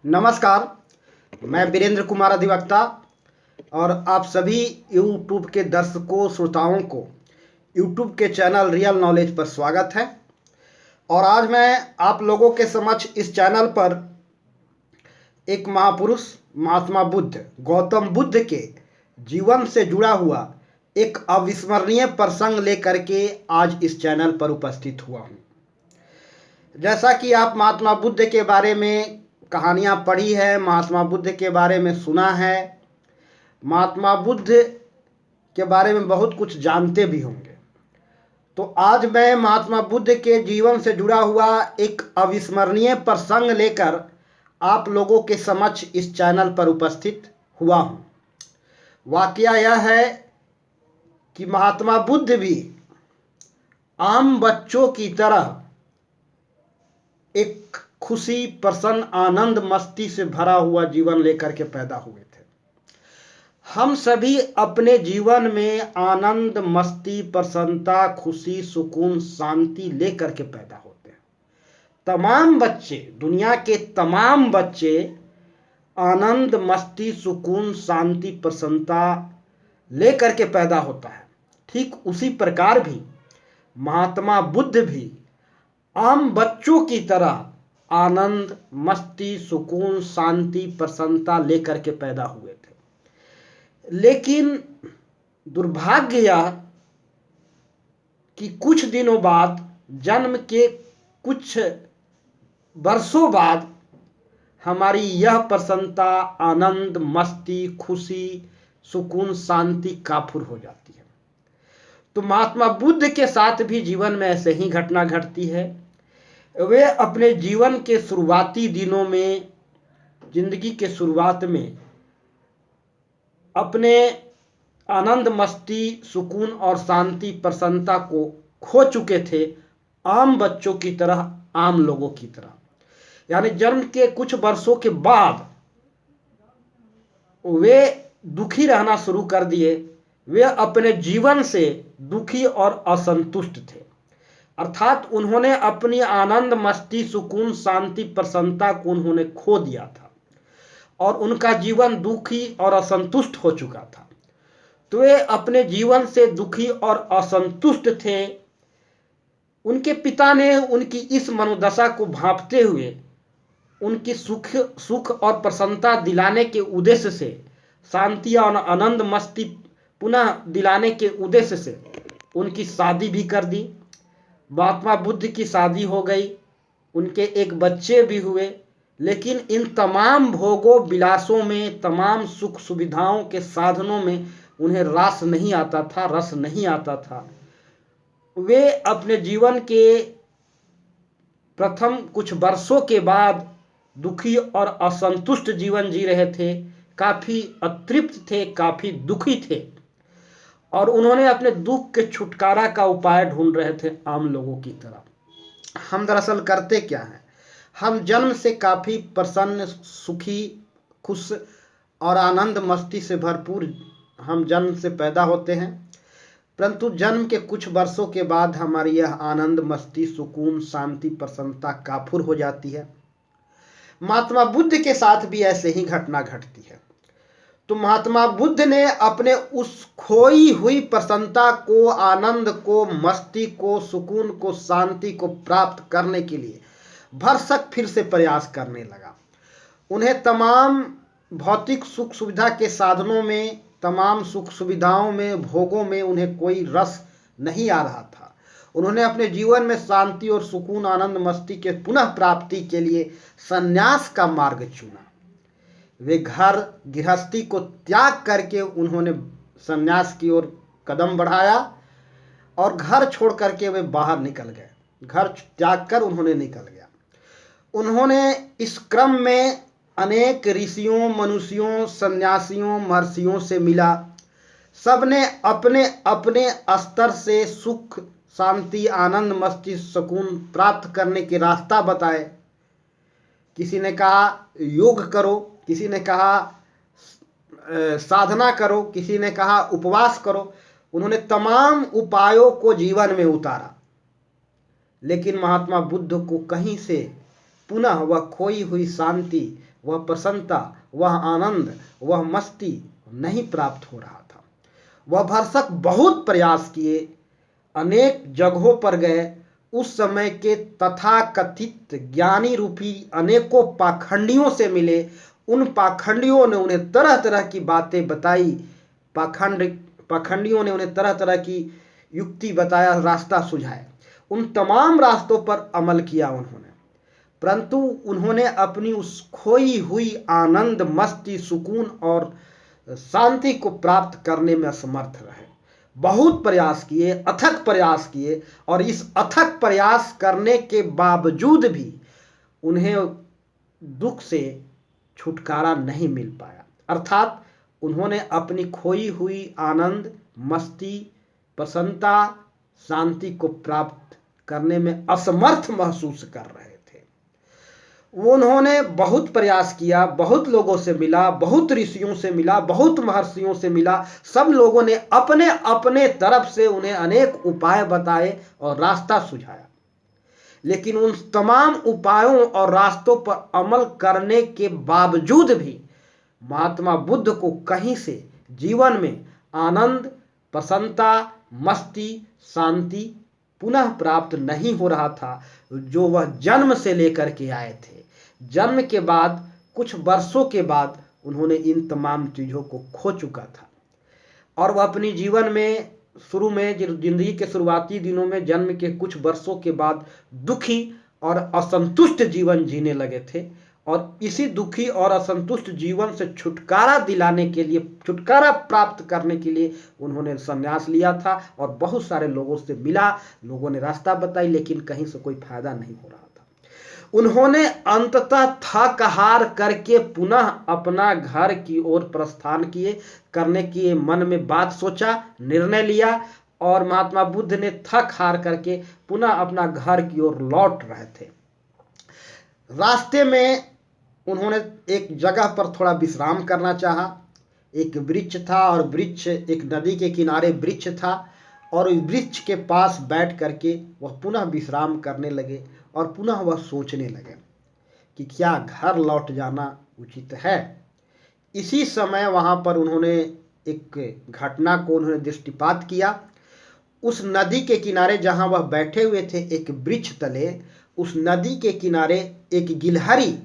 नमस्कार। मैं वीरेंद्र कुमार अधिवक्ता और आप सभी यूट्यूब के दर्शकों श्रोताओं को यूट्यूब के चैनल रियल नॉलेज पर स्वागत है। और आज मैं आप लोगों के समक्ष इस चैनल पर एक महापुरुष महात्मा बुद्ध गौतम बुद्ध के जीवन से जुड़ा हुआ एक अविस्मरणीय प्रसंग लेकर के आज इस चैनल पर उपस्थित हुआ हूँ। जैसा कि आप महात्मा बुद्ध के बारे में कहानियाँ पढ़ी है, महात्मा बुद्ध के बारे में सुना है, महात्मा बुद्ध के बारे में बहुत कुछ जानते भी होंगे। तो आज मैं महात्मा बुद्ध के जीवन से जुड़ा हुआ एक अविस्मरणीय प्रसंग लेकर आप लोगों के समक्ष इस चैनल पर उपस्थित हुआ हूँ। वाकया यह है कि महात्मा बुद्ध भी आम बच्चों की तरह एक खुशी, प्रसन्न, आनंद, मस्ती से भरा हुआ जीवन लेकर के पैदा हुए थे। हम सभी अपने जीवन में आनंद, मस्ती, प्रसन्नता, खुशी, सुकून, शांति लेकर के पैदा होते हैं। तमाम बच्चे, दुनिया के तमाम बच्चे आनंद, मस्ती, सुकून, शांति, प्रसन्नता लेकर के पैदा होता है। ठीक उसी प्रकार भी महात्मा बुद्ध भी आम बच्चों की तरह आनंद, मस्ती, सुकून, शांति, प्रसन्नता लेकर के पैदा हुए थे। लेकिन दुर्भाग्य यह कि कुछ दिनों बाद, जन्म के कुछ वर्षों बाद हमारी यह प्रसन्नता, आनंद, मस्ती, खुशी, सुकून, शांति काफुर हो जाती है। तो महात्मा बुद्ध के साथ भी जीवन में ऐसे ही घटना घटती है। वे अपने जीवन के शुरुआती दिनों में, जिंदगी के शुरुआत में अपने आनंद, मस्ती, सुकून और शांति, प्रसन्नता को खो चुके थे, आम बच्चों की तरह, आम लोगों की तरह। यानी जन्म के कुछ वर्षों के बाद वे दुखी रहना शुरू कर दिए। वे अपने जीवन से दुखी और असंतुष्ट थे। अर्थात उन्होंने अपनी आनंद, मस्ती, सुकून, शांति, प्रसन्नता को उन्होंने खो दिया था और उनका जीवन दुखी और असंतुष्ट हो चुका था। तो वे अपने जीवन से दुखी और असंतुष्ट थे। उनके पिता ने उनकी इस मनोदशा को भांपते हुए उनकी सुख और प्रसन्नता दिलाने के उद्देश्य से, शांति और आनंद, मस्ती पुनः दिलाने के उद्देश्य से उनकी शादी भी कर दी। महात्मा बुद्ध की शादी हो गई, उनके एक बच्चे भी हुए। लेकिन इन तमाम भोगों विलासों में, तमाम सुख सुविधाओं के साधनों में उन्हें रस नहीं आता था। वे अपने जीवन के प्रथम कुछ वर्षों के बाद दुखी और असंतुष्ट जीवन जी रहे थे, काफ़ी अतृप्त थे, काफ़ी दुखी थे और उन्होंने अपने दुख के छुटकारा का उपाय ढूंढ रहे थे आम लोगों की तरह। हम दरअसल करते क्या हैं, हम जन्म से काफ़ी प्रसन्न, सुखी, खुश और आनंद, मस्ती से भरपूर हम जन्म से पैदा होते हैं। परंतु जन्म के कुछ वर्षों के बाद हमारी यह आनंद, मस्ती, सुकून, शांति, प्रसन्नता काफुर हो जाती है। महात्मा बुद्ध के साथ भी ऐसे ही घटना घटती है। तो महात्मा बुद्ध ने अपने उस खोई हुई प्रसन्नता को, आनंद को, मस्ती को, सुकून को, शांति को प्राप्त करने के लिए भरसक फिर से प्रयास करने लगा। उन्हें तमाम भौतिक सुख सुविधा के साधनों में, तमाम सुख सुविधाओं में, भोगों में उन्हें कोई रस नहीं आ रहा था। उन्होंने अपने जीवन में शांति और सुकून, आनंद, मस्ती के पुनः प्राप्ति के लिए संन्यास का मार्ग चुना। वे घर गृहस्थी को त्याग करके उन्होंने संन्यास की ओर कदम बढ़ाया और घर छोड़ करके वे बाहर निकल गए। घर त्याग कर उन्होंने निकल गया। उन्होंने इस क्रम में अनेक ऋषियों, मनुष्यों, सन्यासियों, महर्षियों से मिला। सबने अपने अपने स्तर से सुख, शांति, आनंद, मस्ती, सुकून प्राप्त करने के रास्ता बताए। किसी ने कहा योग करो, किसी ने कहा साधना करो, किसी ने कहा उपवास करो। उन्होंने तमाम उपायों को जीवन में उतारा, लेकिन महात्मा बुद्ध को कहीं से पुनः वह खोई हुई शांति, वह प्रसन्नता, वह आनंद, वह मस्ती नहीं प्राप्त हो रहा था। वह भरसक बहुत प्रयास किए, अनेक जगहों पर गए। उस समय के तथाकथित ज्ञानी रूपी अनेकों पाखंडियों से मिले। उन पाखंडियों ने उन्हें तरह तरह की बातें बताई। पाखंडियों ने उन्हें तरह तरह की युक्ति बताया, रास्ता सुझाया। उन तमाम रास्तों पर अमल किया उन्होंने, परंतु उन्होंने अपनी उस खोई हुई आनंद, मस्ती, सुकून और शांति को प्राप्त करने में असमर्थ रहे। बहुत प्रयास किए, अथक प्रयास किए, और इस अथक प्रयास करने के बावजूद भी उन्हें दुख से छुटकारा नहीं मिल पाया। अर्थात उन्होंने अपनी खोई हुई आनंद, मस्ती, प्रसन्नता, शांति को प्राप्त करने में असमर्थ महसूस कर रहे थे। उन्होंने बहुत प्रयास किया, बहुत लोगों से मिला, बहुत ऋषियों से मिला, बहुत महर्षियों से मिला। सब लोगों ने अपने अपने तरफ से उन्हें अनेक उपाय बताए और रास्ता सुझाया, लेकिन उन तमाम उपायों और रास्तों पर अमल करने के बावजूद भी महात्मा बुद्ध को कहीं से जीवन में आनंद, प्रसन्नता, मस्ती, शांति पुनः प्राप्त नहीं हो रहा था, जो वह जन्म से लेकर के आए थे। जन्म के बाद कुछ वर्षों के बाद उन्होंने इन तमाम चीज़ों को खो चुका था, और वह अपनी जीवन में शुरू में, जिंदगी के शुरुआती दिनों में, जन्म के कुछ वर्षों के बाद दुखी और असंतुष्ट जीवन जीने लगे थे। और इसी दुखी और असंतुष्ट जीवन से छुटकारा दिलाने के लिए, छुटकारा प्राप्त करने के लिए उन्होंने संन्यास लिया था, और बहुत सारे लोगों से मिला, लोगों ने रास्ता बताई, लेकिन कहीं से कोई फायदा नहीं हो रहा था। उन्होंने अंततः थक हार करके पुनः अपना घर की ओर प्रस्थान करने की मन में बात सोचा, निर्णय लिया, और महात्मा बुद्ध ने थक हार करके पुनः अपना घर की ओर लौट रहे थे। रास्ते में उन्होंने एक जगह पर थोड़ा विश्राम करना चाहा। एक वृक्ष था, और वृक्ष, एक नदी के किनारे वृक्ष था, और उस वृक्ष के पास बैठ करके वह पुनः विश्राम करने लगे, और पुनः वह सोचने लगे कि क्या घर लौट जाना उचित है। इसी समय वहाँ पर उन्होंने एक घटना को उन्होंने दृष्टिपात किया। उस नदी के किनारे जहाँ वह बैठे हुए थे, एक वृक्ष तले, उस नदी के किनारे एक गिलहरी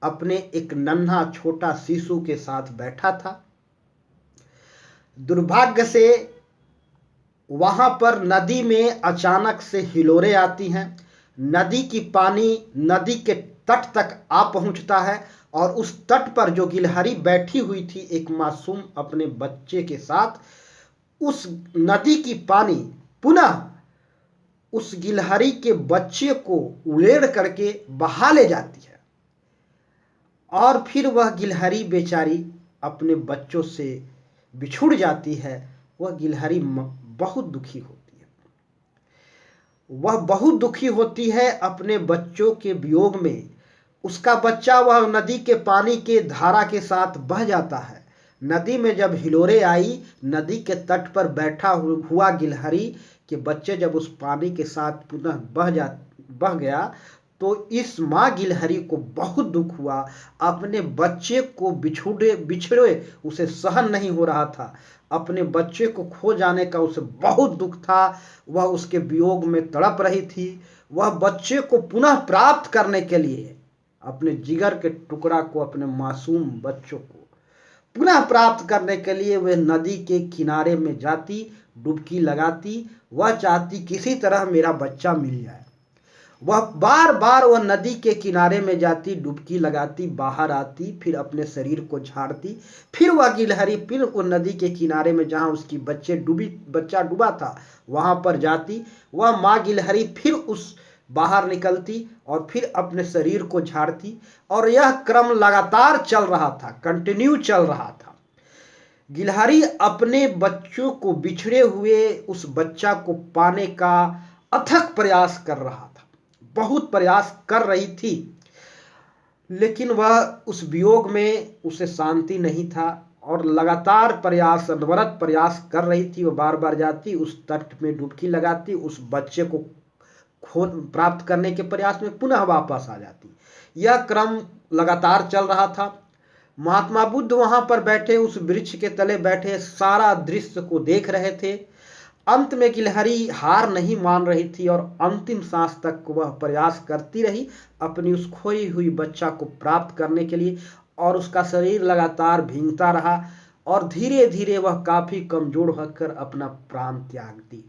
अपने एक नन्हा छोटा शिशु के साथ बैठा था। दुर्भाग्य से वहां पर नदी में अचानक से हिलोरें आती हैं। नदी की पानी नदी के तट तक आ पहुंचता है, और उस तट पर जो गिलहरी बैठी हुई थी एक मासूम अपने बच्चे के साथ, उस नदी की पानी पुनः उस गिलहरी के बच्चे को उड़ेड़ करके बहा ले जाती है, और फिर वह गिलहरी बेचारी अपने बच्चों से बिछुड़ जाती है। वह गिलहरी बहुत दुखी होती है। वह बहुत दुखी होती है अपने बच्चों के वियोग में। उसका बच्चा वह नदी के पानी के धारा के साथ बह जाता है। नदी में जब हिलोरें आई, नदी के तट पर बैठा हुआ गिलहरी के बच्चे जब उस पानी के साथ पुनः बह गया, तो इस माँ गिलहरी को बहुत दुख हुआ। अपने बच्चे को बिछड़े उसे सहन नहीं हो रहा था। अपने बच्चे को खो जाने का उसे बहुत दुख था। वह उसके वियोग में तड़प रही थी। वह बच्चे को पुनः प्राप्त करने के लिए, अपने जिगर के टुकड़ा को, अपने मासूम बच्चों को पुनः प्राप्त करने के लिए वह नदी के किनारे में जाती, डुबकी लगाती। वह चाहती किसी तरह मेरा बच्चा मिल जाए। वह बार बार वह नदी के किनारे में जाती, डुबकी लगाती, बाहर आती, फिर अपने शरीर को झाड़ती। फिर वह गिलहरी फिर वो नदी के किनारे में जहाँ उसकी बच्चा डूबा था वहाँ पर जाती। वह माँ गिलहरी फिर उस बाहर निकलती और फिर अपने शरीर को झाड़ती, और यह क्रम लगातार चल रहा था, कंटिन्यू चल रहा था। गिलहरी अपने बच्चों को, बिछड़े हुए उस बच्चा को पाने का अथक प्रयास कर रहा था, बहुत प्रयास कर रही थी, लेकिन वह उस वियोग में उसे शांति नहीं था, और लगातार प्रयास, अनवरत प्रयास कर रही थी। वह बार बार जाती, उस तट में डुबकी लगाती, उस बच्चे को प्राप्त करने के प्रयास में पुनः वापस आ जाती। यह क्रम लगातार चल रहा था। महात्मा बुद्ध वहां पर बैठे, उस वृक्ष के तले बैठे सारा दृश्य को देख रहे थे। अंत में गिलहरी हार नहीं मान रही थी और अंतिम सांस तक वह प्रयास करती रही अपनी उस खोई हुई बच्चा को प्राप्त करने के लिए, और उसका शरीर लगातार भींगता रहा और धीरे धीरे वह काफी कमजोर होकर अपना प्राण त्याग दी।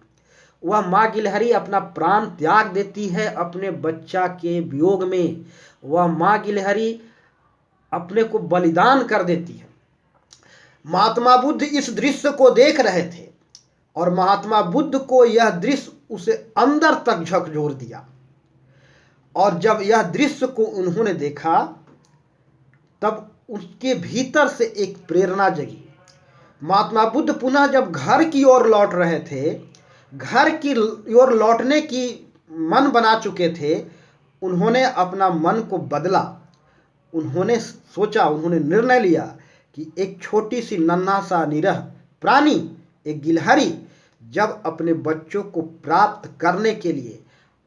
वह माँ गिलहरी अपना प्राण त्याग देती है अपने बच्चा के वियोग में। वह माँ गिलहरी अपने को बलिदान कर देती है। महात्मा बुद्ध इस दृश्य को देख रहे थे और महात्मा बुद्ध को यह दृश्य उसे अंदर तक झकझोर दिया। और जब यह दृश्य को उन्होंने देखा तब उसके भीतर से एक प्रेरणा जगी। महात्मा बुद्ध पुनः जब घर की ओर लौट रहे थे, घर की ओर लौटने की मन बना चुके थे, उन्होंने अपना मन को बदला। उन्होंने सोचा, उन्होंने निर्णय लिया कि एक छोटी सी नन्हा सा निरह प्राणी, एक गिलहरी, जब अपने बच्चों को प्राप्त करने के लिए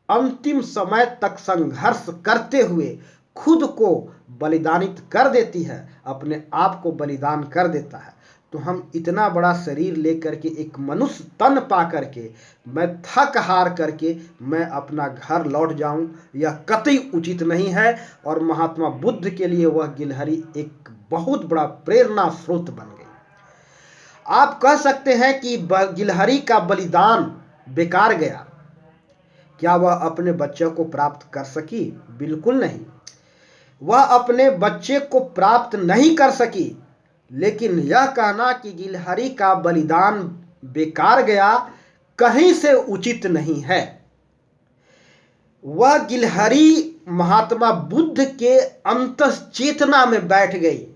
अंतिम समय तक संघर्ष करते हुए खुद को बलिदानित कर देती है, अपने आप को बलिदान कर देता है, तो हम इतना बड़ा शरीर लेकर के, एक मनुष्य तन पा करके, मैं थक हार करके मैं अपना घर लौट जाऊं, यह कतई उचित नहीं है। और महात्मा बुद्ध के लिए वह गिलहरी एक बहुत बड़ा प्रेरणा स्रोत बन गई। आप कह सकते हैं कि गिलहरी का बलिदान बेकार गया। क्या वह अपने बच्चे को प्राप्त कर सकी? बिल्कुल नहीं। वह अपने बच्चे को प्राप्त नहीं कर सकी, लेकिन यह कहना कि गिलहरी का बलिदान बेकार गया कहीं से उचित नहीं है। वह गिलहरी महात्मा बुद्ध के अंतःचेतना में बैठ गई।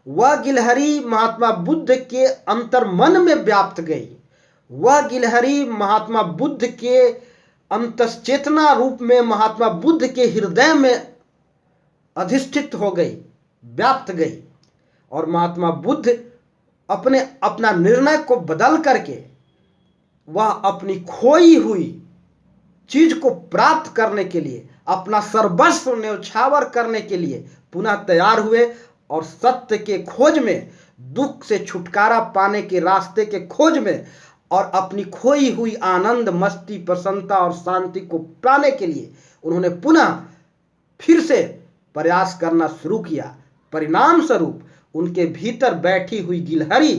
वह गिलहरी महात्मा बुद्ध के अंतर्मन में व्याप्त गई। वह गिलहरी महात्मा बुद्ध के अंतःचेतना रूप में महात्मा बुद्ध के हृदय में अधिष्ठित हो गई, व्याप्त गई। और महात्मा बुद्ध अपना निर्णय को बदल करके वह अपनी खोई हुई चीज को प्राप्त करने के लिए, अपना सर्वस्व न्यौछावर करने के लिए पुनः तैयार हुए और सत्य के खोज में, दुख से छुटकारा पाने के रास्ते के खोज में और अपनी खोई हुई आनंद, मस्ती, प्रसन्नता और शांति को पाने के लिए उन्होंने पुनः फिर से प्रयास करना शुरू किया। परिणाम स्वरूप उनके भीतर बैठी हुई गिलहरी,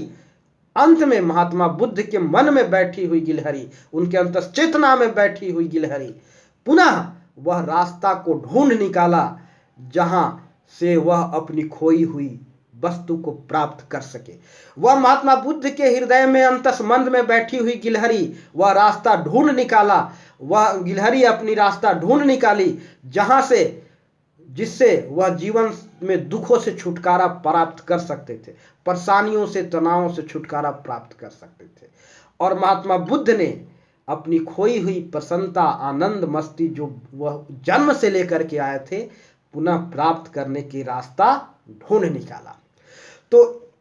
अंत में महात्मा बुद्ध के मन में बैठी हुई गिलहरी, उनके अंतःचेतना में बैठी हुई गिलहरी, पुनः वह रास्ता को ढूंढ निकाला जहां से वह अपनी खोई हुई वस्तु को प्राप्त कर सके। वह महात्मा बुद्ध के हृदय में अंतस्मंद में बैठी हुई गिलहरी, वह रास्ता ढूंढ निकाला। वह गिलहरी अपनी रास्ता ढूंढ निकाली जहां से, जिससे वह जीवन में दुखों से छुटकारा प्राप्त कर सकते थे, परेशानियों से, तनावों से छुटकारा प्राप्त कर सकते थे। और महात्मा बुद्ध ने अपनी खोई हुई प्रसन्नता, आनंद, मस्ती जो वह जन्म से लेकर के आए थे, पुनः प्राप्त करने की रास्ता ढूंढ निकाला। तो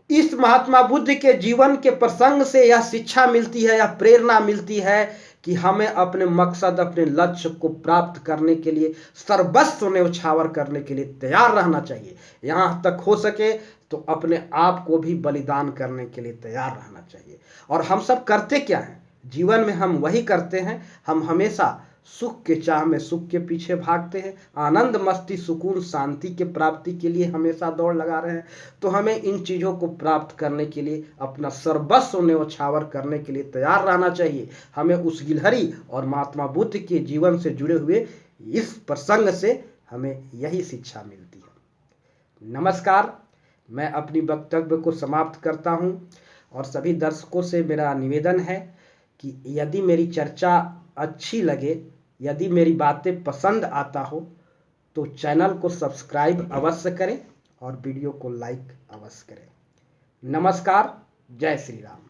इस महात्मा बुद्ध के जीवन के प्रसंग से यह शिक्षा मिलती है, यह प्रेरणा मिलती है कि हमें अपने मकसद, अपने लक्ष्य को प्राप्त करने के लिए सर्वस्व न्यौछावर करने के लिए तैयार रहना चाहिए। यहाँ तक हो सके तो अपने आप को भी बलिदान करने के लिए तैयार रहना चाहिए। और हम सब करते क्या हैं जीवन में? हम वही करते हैं, हम हमेशा सुख के चाह में सुख के पीछे भागते हैं, आनंद, मस्ती, सुकून, शांति के प्राप्ति के लिए हमेशा दौड़ लगा रहे हैं। तो हमें इन चीज़ों को प्राप्त करने के लिए अपना सर्वस्व न्यौछावर करने के लिए तैयार रहना चाहिए। हमें उस गिलहरी और महात्मा बुद्ध के जीवन से जुड़े हुए इस प्रसंग से हमें यही शिक्षा मिलती है। नमस्कार, मैं अपनी वक्तव्य को समाप्त करता हूँ और सभी दर्शकों से मेरा निवेदन है कि यदि मेरी चर्चा अच्छी लगे, यदि मेरी बातें पसंद आता हो तो चैनल को सब्सक्राइब अवश्य करें और वीडियो को लाइक अवश्य करें। नमस्कार, जय श्री राम।